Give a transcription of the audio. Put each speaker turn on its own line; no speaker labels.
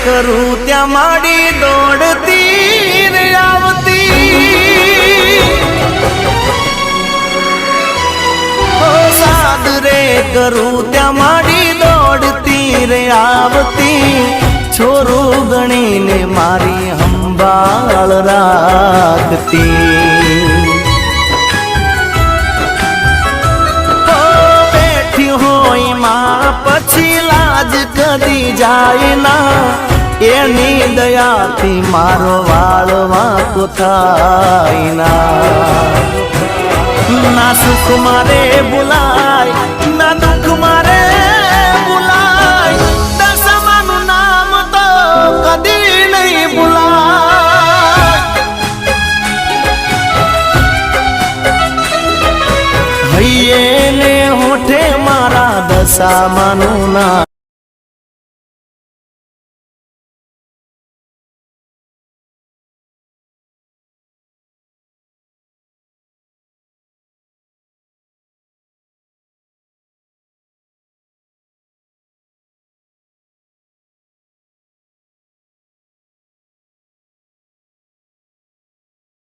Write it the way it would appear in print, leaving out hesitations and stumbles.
કરું ત્યાં માડી દોડતી રે આવતી સાદ રે કરું ત્યાં માડી દોડતી રે આવતી છોરું ગણીને મારી સંભાળ રાખતી બેઠી હોય માં પછી લાજ કદી જાય ના એની દયાથી મારો વાળ વાંકો થાય ના સુખ મારે ભૂલાય ના દુઃખ મારે ભૂલાય દશામાનું નામ તો કદી નહીં ભૂલાય હૈયે ને હોઠે મારા દશામાનું નામ